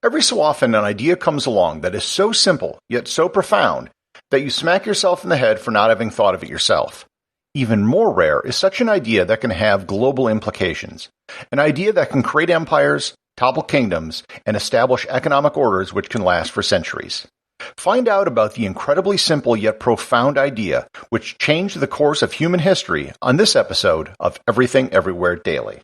Every so often, an idea comes along that is so simple, yet so profound, that you smack yourself in the head for not having thought of it yourself. Even more rare is such an idea that can have global implications. An idea that can create empires, topple kingdoms, and establish economic orders which can last for centuries. Find out about the incredibly simple yet profound idea which changed the course of human history on this episode of Everything Everywhere Daily.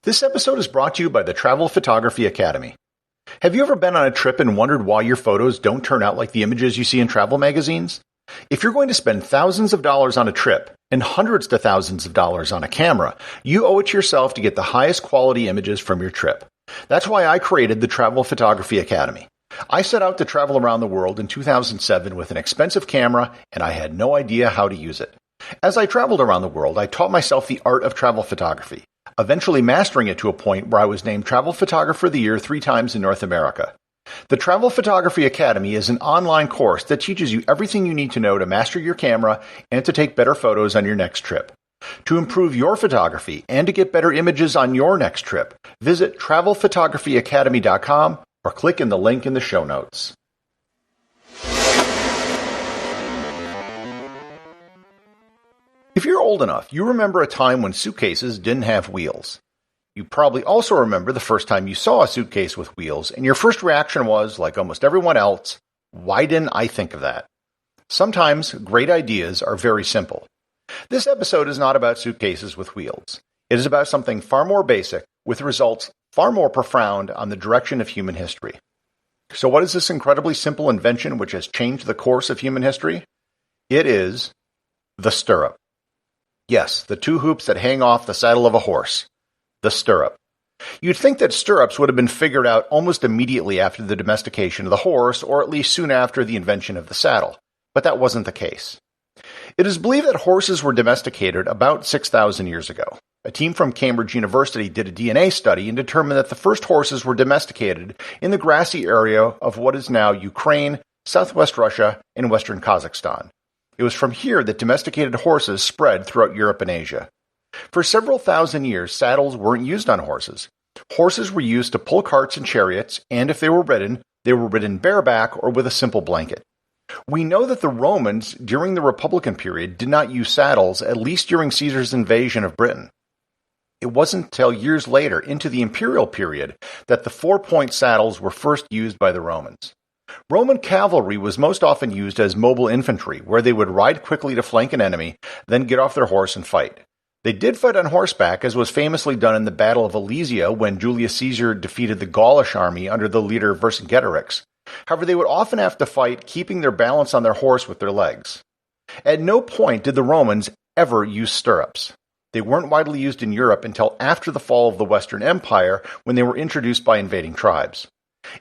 This episode is brought to you by the Travel Photography Academy. Have you ever been on a trip and wondered why your photos don't turn out like the images you see in travel magazines? If you're going to spend thousands of dollars on a trip and hundreds to thousands of dollars on a camera, you owe it to yourself to get the highest quality images from your trip. That's why I created the Travel Photography Academy. I set out to travel around the world in 2007 with an expensive camera, and I had no idea how to use it. As I traveled around the world, I taught myself the art of travel photography, eventually mastering it to a point where I was named Travel Photographer of the Year 3 times in North America. The Travel Photography Academy is an online course that teaches you everything you need to know to master your camera and to take better photos on your next trip. To improve your photography and to get better images on your next trip, visit travelphotographyacademy.com or click in the link in the show notes. If you're old enough, you remember a time when suitcases didn't have wheels. You probably also remember the first time you saw a suitcase with wheels, and your first reaction was, like almost everyone else, why didn't I think of that? Sometimes great ideas are very simple. This episode is not about suitcases with wheels. It is about something far more basic, with results far more profound on the direction of human history. So what is this incredibly simple invention which has changed the course of human history? It is the stirrup. Yes, the two hoops that hang off the saddle of a horse. The stirrup. You'd think that stirrups would have been figured out almost immediately after the domestication of the horse, or at least soon after the invention of the saddle, but that wasn't the case. It is believed that horses were domesticated about 6,000 years ago. A team from Cambridge University did a DNA study and determined that the first horses were domesticated in the grassy area of what is now Ukraine, southwest Russia, and western Kazakhstan. It was from here that domesticated horses spread throughout Europe and Asia. For several thousand years, saddles weren't used on horses. Horses were used to pull carts and chariots, and if they were ridden bareback or with a simple blanket. We know that the Romans, during the Republican period, did not use saddles, at least during Caesar's invasion of Britain. It wasn't until years later, into the imperial period, that the 4-point saddles were first used by the Romans. Roman cavalry was most often used as mobile infantry, where they would ride quickly to flank an enemy, then get off their horse and fight. They did fight on horseback, as was famously done in the Battle of Alesia when Julius Caesar defeated the Gaulish army under the leader Vercingetorix. However, they would often have to fight keeping their balance on their horse with their legs. At no point did the Romans ever use stirrups. They weren't widely used in Europe until after the fall of the Western Empire, when they were introduced by invading tribes.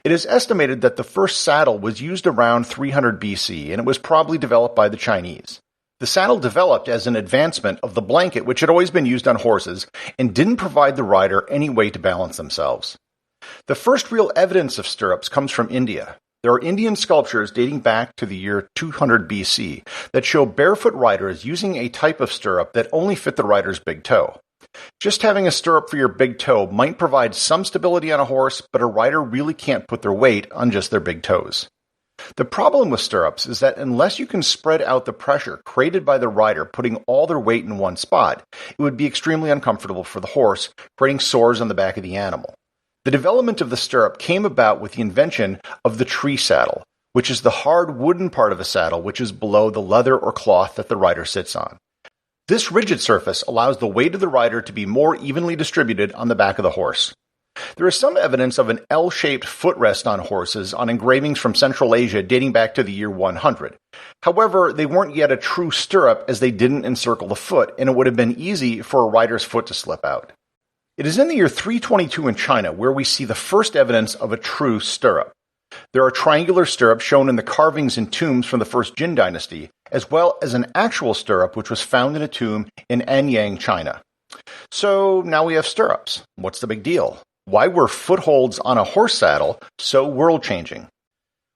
It is estimated that the first saddle was used around 300 BC, and it was probably developed by the Chinese. The saddle developed as an advancement of the blanket which had always been used on horses and didn't provide the rider any way to balance themselves. The first real evidence of stirrups comes from India. There are Indian sculptures dating back to the year 200 BC that show barefoot riders using a type of stirrup that only fit the rider's big toe. Just having a stirrup for your big toe might provide some stability on a horse, but a rider really can't put their weight on just their big toes. The problem with stirrups is that unless you can spread out the pressure created by the rider putting all their weight in one spot, it would be extremely uncomfortable for the horse, creating sores on the back of the animal. The development of the stirrup came about with the invention of the tree saddle, which is the hard wooden part of a saddle which is below the leather or cloth that the rider sits on. This rigid surface allows the weight of the rider to be more evenly distributed on the back of the horse. There is some evidence of an L-shaped footrest on horses on engravings from Central Asia dating back to the year 100. However, they weren't yet a true stirrup as they didn't encircle the foot, and it would have been easy for a rider's foot to slip out. It is in the year 322 in China where we see the first evidence of a true stirrup. There are triangular stirrups shown in the carvings and tombs from the first Jin dynasty, as well as an actual stirrup which was found in a tomb in Anyang, China. So now we have stirrups. What's the big deal? Why were footholds on a horse saddle so world-changing?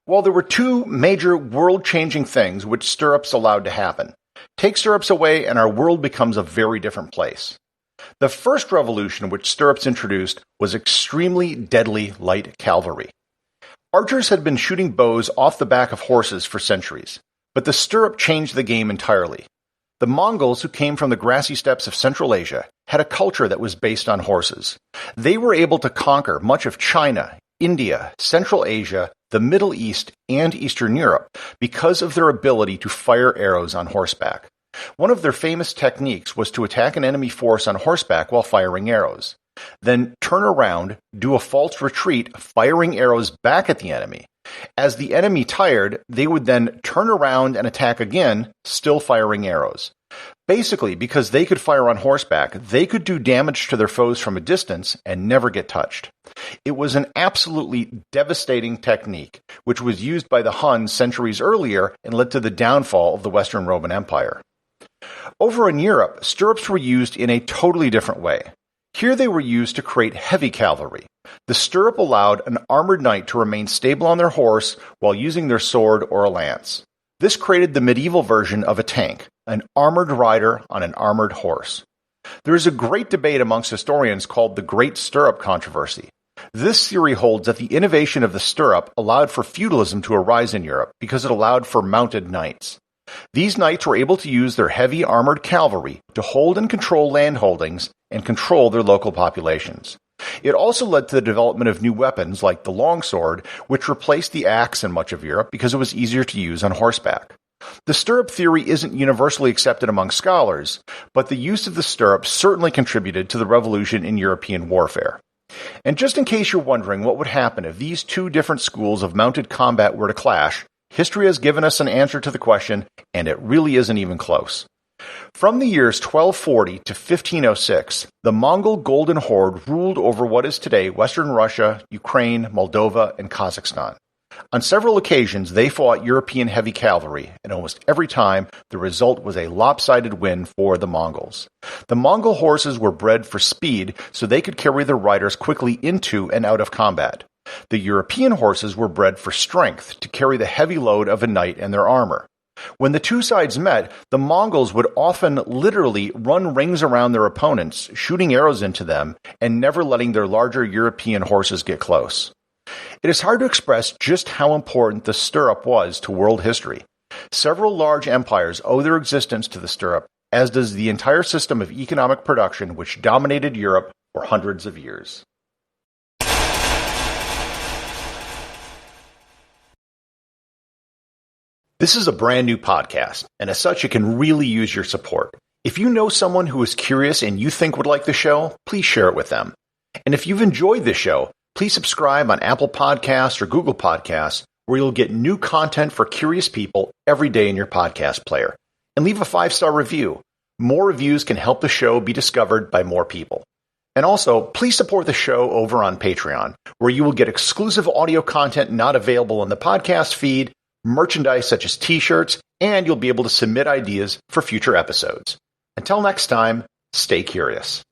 Well, there were two major world-changing things which stirrups allowed to happen. Take stirrups away and our world becomes a very different place. The first revolution which stirrups introduced was extremely deadly light cavalry. Archers had been shooting bows off the back of horses for centuries, but the stirrup changed the game entirely. The Mongols, who came from the grassy steppes of Central Asia, had a culture that was based on horses. They were able to conquer much of China, India, Central Asia, the Middle East, and Eastern Europe because of their ability to fire arrows on horseback. One of their famous techniques was to attack an enemy force on horseback while firing arrows. Then turn around, do a false retreat, firing arrows back at the enemy. As the enemy tired, they would then turn around and attack again, still firing arrows. Basically, because they could fire on horseback, they could do damage to their foes from a distance and never get touched. It was an absolutely devastating technique, which was used by the Huns centuries earlier and led to the downfall of the Western Roman Empire. Over in Europe, stirrups were used in a totally different way. Here they were used to create heavy cavalry. The stirrup allowed an armored knight to remain stable on their horse while using their sword or a lance. This created the medieval version of a tank, an armored rider on an armored horse. There is a great debate amongst historians called the Great Stirrup Controversy. This theory holds that the innovation of the stirrup allowed for feudalism to arise in Europe because it allowed for mounted knights. These knights were able to use their heavy armored cavalry to hold and control landholdings and control their local populations. It also led to the development of new weapons like the longsword, which replaced the axe in much of Europe because it was easier to use on horseback. The stirrup theory isn't universally accepted among scholars, but the use of the stirrup certainly contributed to the revolution in European warfare. And just in case you're wondering what would happen if these two different schools of mounted combat were to clash, history has given us an answer to the question, and it really isn't even close. From the years 1240 to 1506, the Mongol Golden Horde ruled over what is today Western Russia, Ukraine, Moldova, and Kazakhstan. On several occasions, they fought European heavy cavalry, and almost every time, the result was a lopsided win for the Mongols. The Mongol horses were bred for speed, so they could carry their riders quickly into and out of combat. The European horses were bred for strength, to carry the heavy load of a knight and their armor. When the two sides met, the Mongols would often literally run rings around their opponents, shooting arrows into them, and never letting their larger European horses get close. It is hard to express just how important the stirrup was to world history. Several large empires owe their existence to the stirrup, as does the entire system of economic production which dominated Europe for hundreds of years. This is a brand new podcast, and as such, it can really use your support. If you know someone who is curious and you think would like the show, please share it with them. And if you've enjoyed this show, please subscribe on Apple Podcasts or Google Podcasts, where you'll get new content for curious people every day in your podcast player. And leave a 5-star review. More reviews can help the show be discovered by more people. And also, please support the show over on Patreon, where you will get exclusive audio content not available in the podcast feed, merchandise such as t-shirts, and you'll be able to submit ideas for future episodes. Until next time, stay curious.